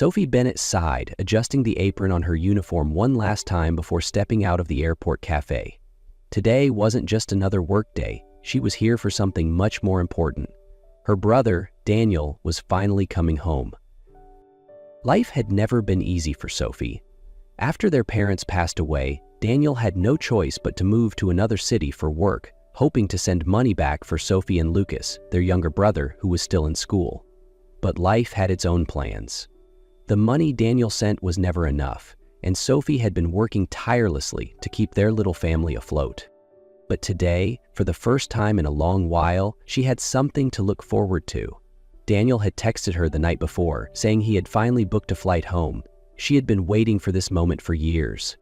Sophie Bennett sighed, adjusting the apron on her uniform one last time before stepping out of the airport cafe. Today wasn't just another workday. She was here for something much more important. Her brother, Daniel, was finally coming home. Life had never been easy for Sophie. After their parents passed away, Daniel had no choice but to move to another city for work, hoping to send money back for Sophie and Lucas, their younger brother, who was still in school. But life had its own plans. The money Daniel sent was never enough, and Sophie had been working tirelessly to keep their little family afloat. But today, for the first time in a long while, she had something to look forward to. Daniel had texted her the night before, saying he had finally booked a flight home. She had been waiting for this moment for years.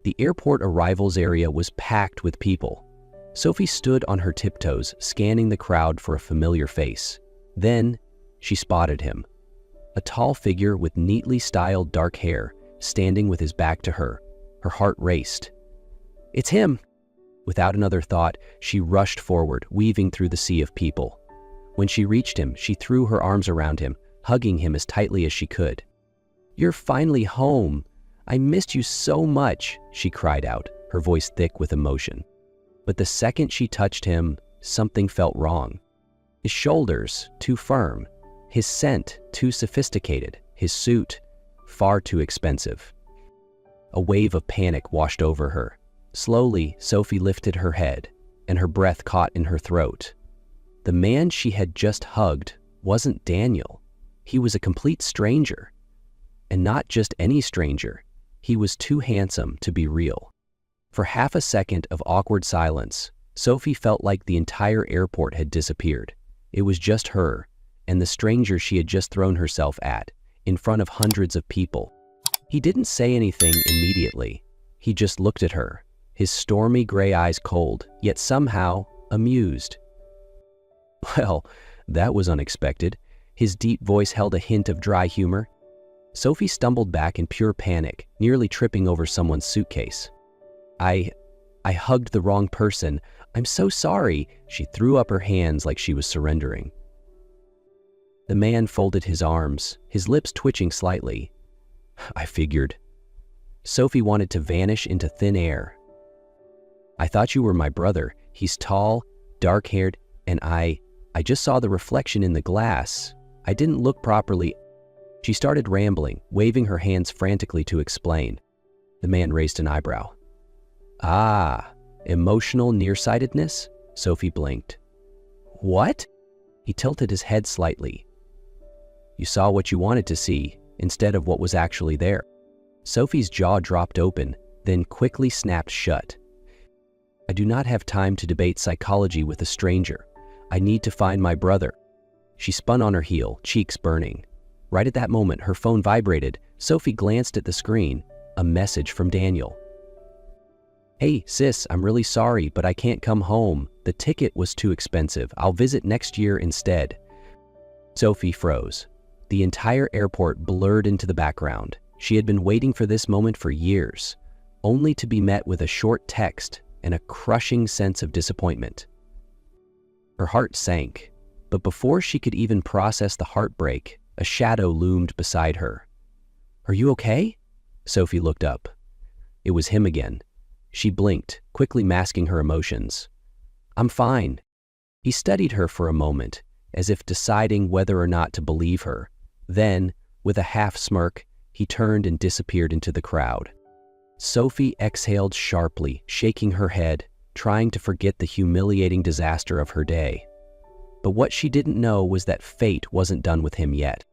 The airport arrivals area was packed with people. Sophie stood on her tiptoes, scanning the crowd for a familiar face. Then, she spotted him. A tall figure with neatly styled dark hair, standing with his back to her. Her heart raced. "It's him!" Without another thought, she rushed forward, weaving through the sea of people. When she reached him, she threw her arms around him, hugging him as tightly as she could. "You're finally home! I missed you so much!" she cried out, her voice thick with emotion. But the second she touched him, something felt wrong. His shoulders, too firm. His scent, too sophisticated. His suit, far too expensive. A wave of panic washed over her. Slowly, Sophie lifted her head, and her breath caught in her throat. The man she had just hugged wasn't Daniel. He was a complete stranger. And not just any stranger. He was too handsome to be real. For half a second of awkward silence, Sophie felt like the entire airport had disappeared. It was just her, and the stranger she had just thrown herself at, in front of hundreds of people. He didn't say anything immediately. He just looked at her, his stormy gray eyes cold, yet somehow amused. "Well, that was unexpected." His deep voice held a hint of dry humor. Sophie stumbled back in pure panic, nearly tripping over someone's suitcase. I hugged the wrong person. I'm so sorry." She threw up her hands like she was surrendering. The man folded his arms, his lips twitching slightly. "I figured." Sophie wanted to vanish into thin air. "I thought you were my brother. He's tall, dark-haired, and I just saw the reflection in the glass. I didn't look properly." She started rambling, waving her hands frantically to explain. The man raised an eyebrow. "Ah, emotional nearsightedness?" Sophie blinked. "What?" He tilted his head slightly. "You saw what you wanted to see, instead of what was actually there." Sophie's jaw dropped open, then quickly snapped shut. "I do not have time to debate psychology with a stranger. I need to find my brother." She spun on her heel, cheeks burning. Right at that moment, her phone vibrated. Sophie glanced at the screen. A message from Daniel. "Hey, sis, I'm really sorry, but I can't come home. The ticket was too expensive. I'll visit next year instead." Sophie froze. The entire airport blurred into the background. She had been waiting for this moment for years, only to be met with a short text and a crushing sense of disappointment. Her heart sank, but before she could even process the heartbreak, a shadow loomed beside her. "Are you okay?" Sophie looked up. It was him again. She blinked, quickly masking her emotions. "I'm fine." He studied her for a moment, as if deciding whether or not to believe her. Then, with a half smirk, he turned and disappeared into the crowd. Sophie exhaled sharply, shaking her head, trying to forget the humiliating disaster of her day. But what she didn't know was that fate wasn't done with him yet.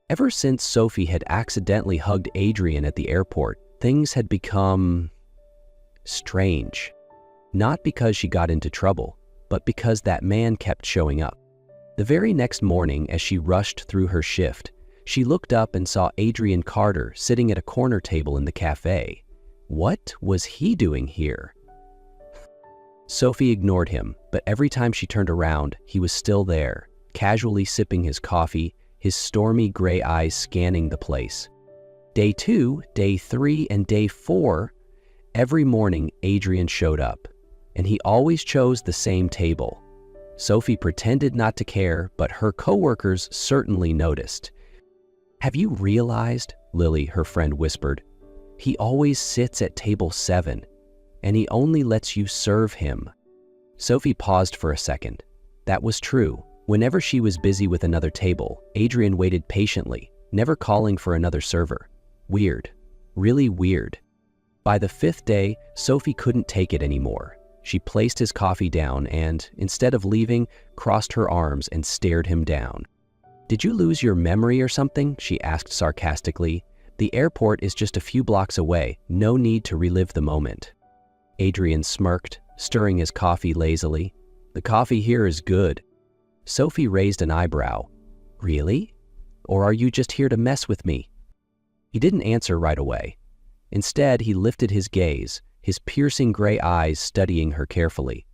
Ever since Sophie had accidentally hugged Adrian at the airport, things had become strange. Not because she got into trouble, but because that man kept showing up. The very next morning, as she rushed through her shift, she looked up and saw Adrian Carter sitting at a corner table in the cafe. What was he doing here? Sophie ignored him, but every time she turned around, he was still there, casually sipping his coffee, his stormy gray eyes scanning the place. Day 2, Day 3, and Day 4, every morning Adrian showed up, and he always chose the same table. Sophie pretended not to care, but her coworkers certainly noticed. Have you realized, Lily, her friend whispered, he always sits at table 7, and he only lets you serve him. Sophie paused for a second. That was true. Whenever she was busy with another table, Adrian waited patiently, never calling for another server. Weird. Really weird. By the 5th day, Sophie couldn't take it anymore. She placed his coffee down and, instead of leaving, crossed her arms and stared him down. "Did you lose your memory or something?" she asked sarcastically. "The airport is just a few blocks away. No need to relive the moment." Adrian smirked, stirring his coffee lazily. "The coffee here is good." Sophie raised an eyebrow. "Really? Or are you just here to mess with me?" He didn't answer right away. Instead, he lifted his gaze, his piercing gray eyes studying her carefully.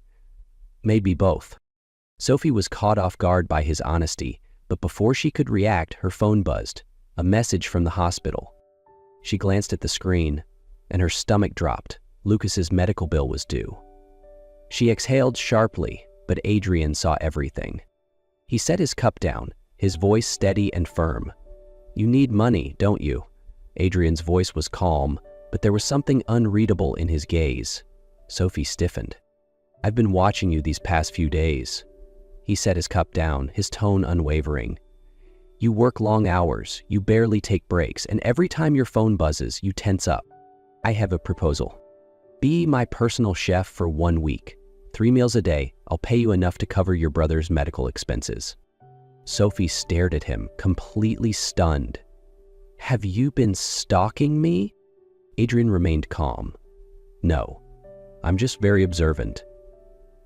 "Maybe both." Sophie was caught off guard by his honesty, but before she could react, her phone buzzed, a message from the hospital. She glanced at the screen, and her stomach dropped. Lucas's medical bill was due. She exhaled sharply, but Adrian saw everything. He set his cup down, his voice steady and firm. "You need money, don't you?" Adrian's voice was calm, but there was something unreadable in his gaze. Sophie stiffened. "I've been watching you these past few days." He set his cup down, his tone unwavering. "You work long hours, you barely take breaks, and every time your phone buzzes, you tense up. I have a proposal. Be my personal chef for 1 week. 3 meals a day. I'll pay you enough to cover your brother's medical expenses." Sophie stared at him, completely stunned. "Have you been stalking me?" Adrian remained calm. "No, I'm just very observant."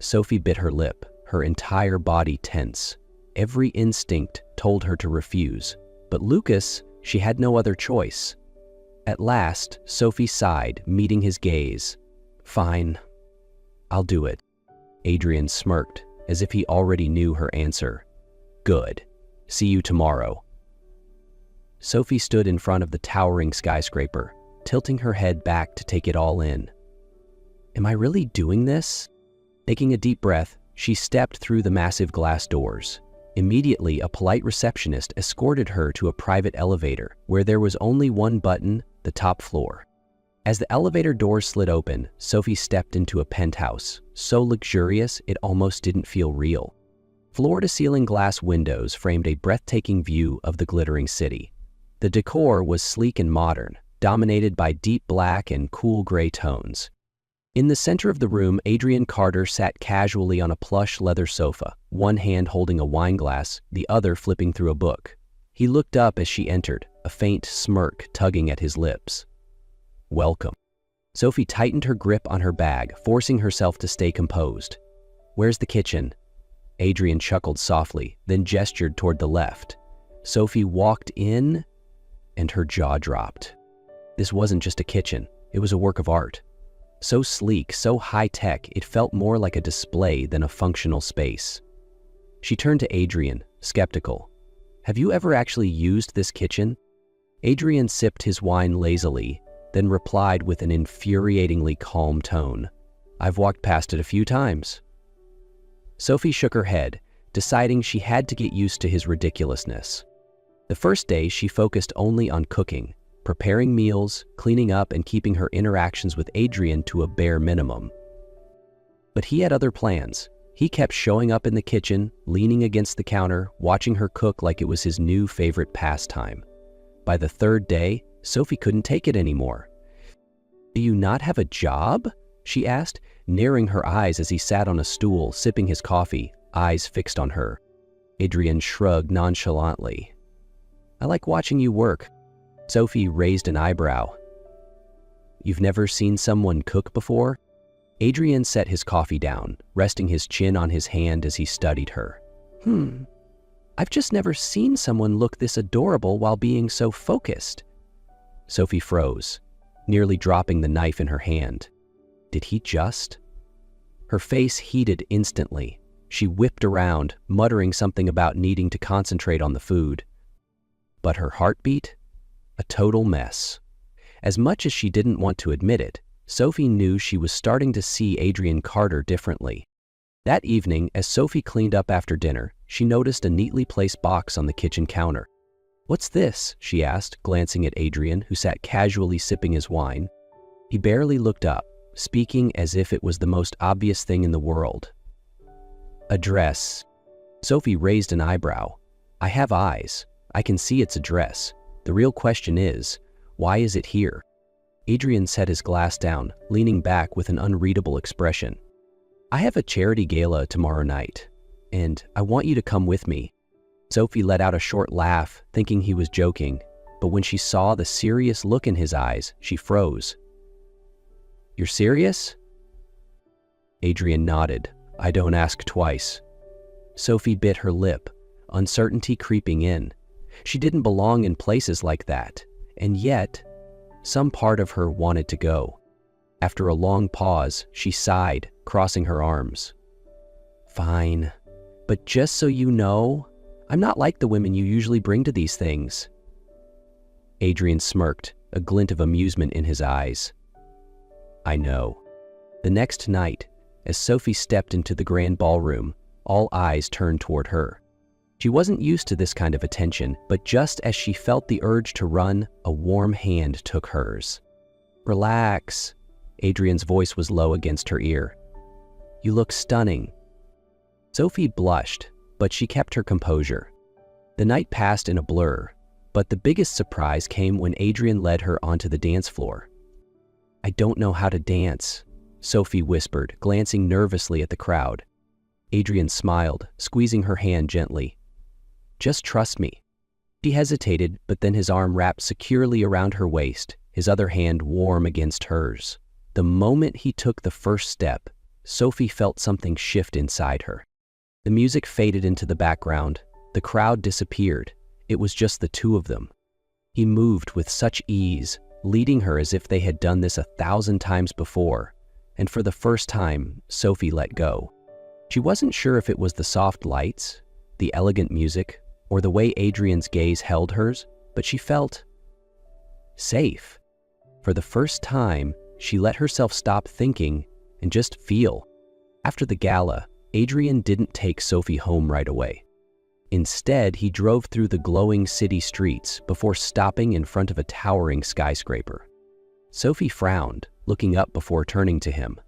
Sophie bit her lip, her entire body tense. Every instinct told her to refuse, but Lucas, she had no other choice. At last, Sophie sighed, meeting his gaze. "Fine, I'll do it." Adrian smirked, as if he already knew her answer. "Good. See you tomorrow." Sophie stood in front of the towering skyscraper, tilting her head back to take it all in. "Am I really doing this?" Taking a deep breath, she stepped through the massive glass doors. Immediately, a polite receptionist escorted her to a private elevator, where there was only one button, the top floor. As the elevator doors slid open, Sophie stepped into a penthouse, so luxurious it almost didn't feel real. Floor-to-ceiling glass windows framed a breathtaking view of the glittering city. The decor was sleek and modern, dominated by deep black and cool gray tones. In the center of the room, Adrian Carter sat casually on a plush leather sofa, one hand holding a wine glass, the other flipping through a book. He looked up as she entered, a faint smirk tugging at his lips. "Welcome." Sophie tightened her grip on her bag, forcing herself to stay composed. "Where's the kitchen?" Adrian chuckled softly, then gestured toward the left. Sophie walked in, and her jaw dropped. This wasn't just a kitchen, it was a work of art. So sleek, so high-tech, it felt more like a display than a functional space. She turned to Adrian, skeptical. "Have you ever actually used this kitchen?" Adrian sipped his wine lazily, then replied with an infuriatingly calm tone. "I've walked past it a few times." Sophie shook her head, deciding she had to get used to his ridiculousness. The first day, she focused only on cooking, preparing meals, cleaning up, and keeping her interactions with Adrian to a bare minimum. But he had other plans. He kept showing up in the kitchen, leaning against the counter, watching her cook like it was his new favorite pastime. By the 3rd day, Sophie couldn't take it anymore. "Do you not have a job?" she asked, narrowing her eyes as he sat on a stool, sipping his coffee, eyes fixed on her. Adrian shrugged nonchalantly. "I like watching you work." Sophie raised an eyebrow. "You've never seen someone cook before?" Adrian set his coffee down, resting his chin on his hand as he studied her. I've just never seen someone look this adorable while being so focused." Sophie froze, nearly dropping the knife in her hand. Did he just? Her face heated instantly. She whipped around, muttering something about needing to concentrate on the food. But her heartbeat? A total mess. As much as she didn't want to admit it, Sophie knew she was starting to see Adrian Carter differently. That evening, as Sophie cleaned up after dinner, she noticed a neatly placed box on the kitchen counter. "What's this?" she asked, glancing at Adrian, who sat casually sipping his wine. He barely looked up, speaking as if it was the most obvious thing in the world. "A dress." Sophie raised an eyebrow. "I have eyes. I can see it's a dress. The real question is, why is it here?" Adrian set his glass down, leaning back with an unreadable expression. "I have a charity gala tomorrow night, and I want you to come with me." Sophie let out a short laugh, thinking he was joking, but when she saw the serious look in his eyes, she froze. "You're serious?" Adrian nodded. "I don't ask twice." Sophie bit her lip, uncertainty creeping in. She didn't belong in places like that, and yet, some part of her wanted to go. After a long pause, she sighed, crossing her arms. "Fine, but just so you know, I'm not like the women you usually bring to these things." Adrian smirked, a glint of amusement in his eyes. "I know." The next night, as Sophie stepped into the grand ballroom, all eyes turned toward her. She wasn't used to this kind of attention, but just as she felt the urge to run, a warm hand took hers. "Relax." Adrian's voice was low against her ear. "You look stunning." Sophie blushed, but she kept her composure. The night passed in a blur, but the biggest surprise came when Adrian led her onto the dance floor. "I don't know how to dance," Sophie whispered, glancing nervously at the crowd. Adrian smiled, squeezing her hand gently. "Just trust me." She hesitated, but then his arm wrapped securely around her waist, his other hand warm against hers. The moment he took the first step, Sophie felt something shift inside her. The music faded into the background. The crowd disappeared. It was just the two of them. He moved with such ease, leading her as if they had done this 1,000 times before, and for the first time, Sophie let go. She wasn't sure if it was the soft lights, the elegant music, or the way Adrian's gaze held hers, but she felt safe. For the first time, she let herself stop thinking and just feel. After the gala, Adrian didn't take Sophie home right away. Instead, he drove through the glowing city streets before stopping in front of a towering skyscraper. Sophie frowned, looking up before turning to him.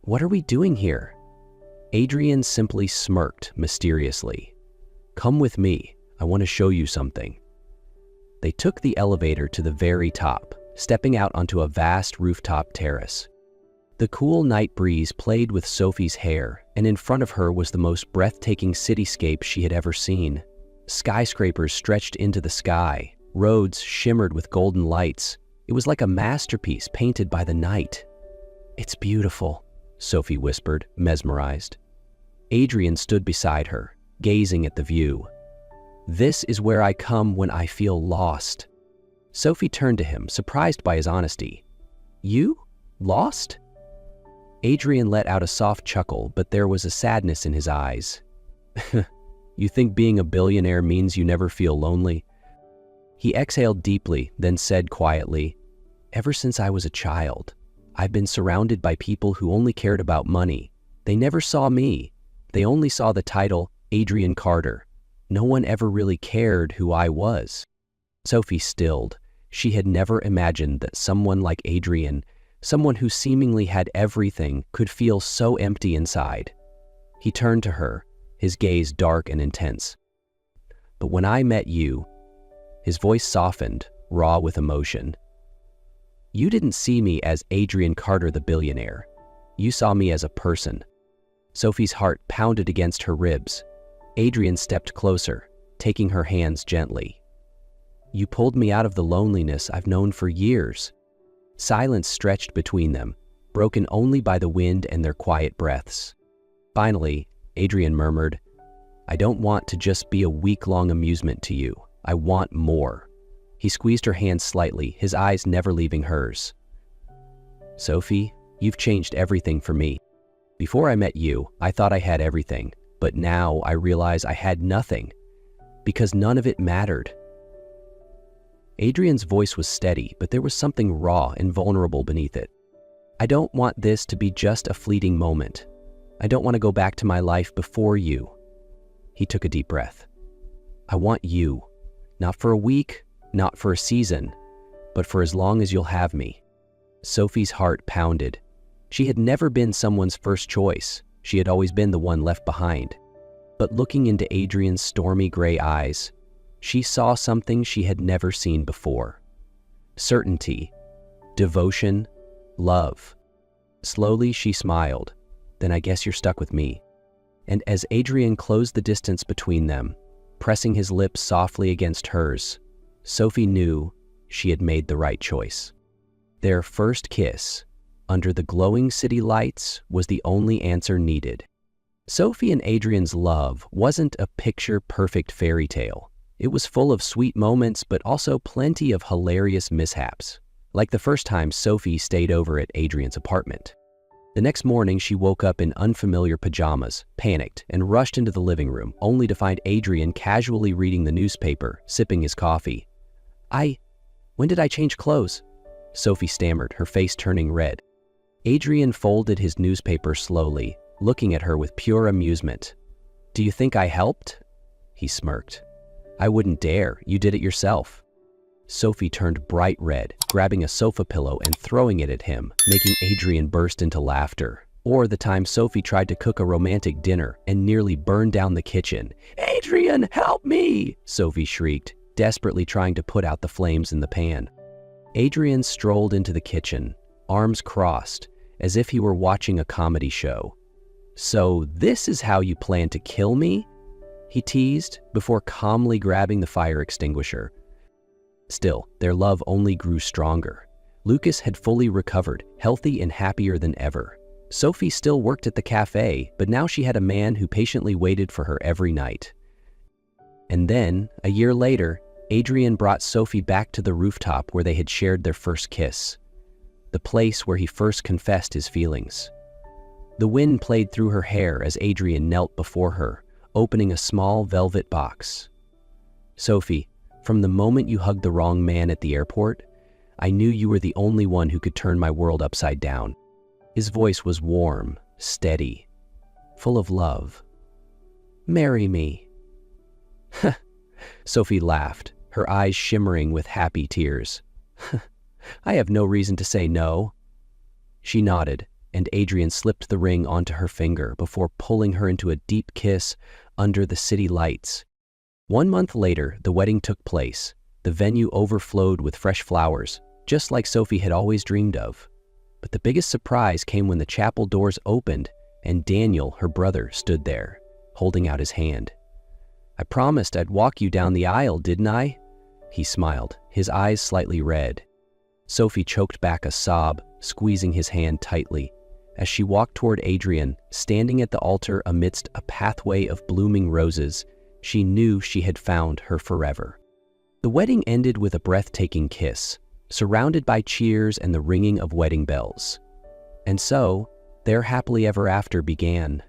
"What are we doing here?" Adrian simply smirked mysteriously. "Come with me. I want to show you something." They took the elevator to the very top, stepping out onto a vast rooftop terrace. The cool night breeze played with Sophie's hair, and in front of her was the most breathtaking cityscape she had ever seen. Skyscrapers stretched into the sky, roads shimmered with golden lights. It was like a masterpiece painted by the night. "It's beautiful," Sophie whispered, mesmerized. Adrian stood beside her, gazing at the view. "This is where I come when I feel lost." Sophie turned to him, surprised by his honesty. "You? Lost?" Adrian let out a soft chuckle, but there was a sadness in his eyes. "You think being a billionaire means you never feel lonely?" He exhaled deeply, then said quietly, "Ever since I was a child, I've been surrounded by people who only cared about money. They never saw me. They only saw the title, Adrian Carter. No one ever really cared who I was." Sophie stilled. She had never imagined that someone like Adrian, someone who seemingly had everything, could feel so empty inside. He turned to her, his gaze dark and intense. "But when I met you," his voice softened, raw with emotion, "you didn't see me as Adrian Carter the billionaire. You saw me as a person." Sophie's heart pounded against her ribs. Adrian stepped closer, taking her hands gently. "You pulled me out of the loneliness I've known for years." Silence stretched between them, broken only by the wind and their quiet breaths. Finally, Adrian murmured, "I don't want to just be a week-long amusement to you. I want more." He squeezed her hand slightly, his eyes never leaving hers. "Sophie, you've changed everything for me. Before I met you, I thought I had everything, but now I realize I had nothing, because none of it mattered." Adrian's voice was steady, but there was something raw and vulnerable beneath it. "I don't want this to be just a fleeting moment. I don't want to go back to my life before you." He took a deep breath. "I want you. Not for a week, not for a season, but for as long as you'll have me." Sophie's heart pounded. She had never been someone's first choice. She had always been the one left behind. But looking into Adrian's stormy gray eyes, she saw something she had never seen before. Certainty, devotion, love. Slowly she smiled. "Then I guess you're stuck with me." And as Adrian closed the distance between them, pressing his lips softly against hers, Sophie knew she had made the right choice. Their first kiss, under the glowing city lights, was the only answer needed. Sophie and Adrian's love wasn't a picture-perfect fairy tale. It was full of sweet moments, but also plenty of hilarious mishaps, like the first time Sophie stayed over at Adrian's apartment. The next morning, she woke up in unfamiliar pajamas, panicked, and rushed into the living room, only to find Adrian casually reading the newspaper, sipping his coffee. When did I change clothes?" Sophie stammered, her face turning red. Adrian folded his newspaper slowly, looking at her with pure amusement. "Do you think I helped?" He smirked. "I wouldn't dare. You did it yourself." Sophie turned bright red, grabbing a sofa pillow and throwing it at him, making Adrian burst into laughter. Or the time Sophie tried to cook a romantic dinner and nearly burned down the kitchen. "Adrian, help me!" Sophie shrieked, desperately trying to put out the flames in the pan. Adrian strolled into the kitchen, arms crossed, as if he were watching a comedy show. "So this is how you plan to kill me?" he teased, before calmly grabbing the fire extinguisher. Still, their love only grew stronger. Lucas had fully recovered, healthy and happier than ever. Sophie still worked at the cafe, but now she had a man who patiently waited for her every night. And then, a year later, Adrian brought Sophie back to the rooftop where they had shared their first kiss, the place where he first confessed his feelings. The wind played through her hair as Adrian knelt before her, opening a small velvet box. "Sophie, from the moment you hugged the wrong man at the airport, I knew you were the only one who could turn my world upside down." His voice was warm, steady, full of love. "Marry me." Sophie laughed, her eyes shimmering with happy tears. "I have no reason to say no." She nodded, and Adrian slipped the ring onto her finger before pulling her into a deep kiss under the city lights. 1 month later, the wedding took place. The venue overflowed with fresh flowers, just like Sophie had always dreamed of. But the biggest surprise came when the chapel doors opened and Daniel, her brother, stood there, holding out his hand. "I promised I'd walk you down the aisle, didn't I?" He smiled, his eyes slightly red. Sophie choked back a sob, squeezing his hand tightly. As she walked toward Adrian, standing at the altar amidst a pathway of blooming roses, she knew she had found her forever. The wedding ended with a breathtaking kiss, surrounded by cheers and the ringing of wedding bells. And so, their happily ever after began.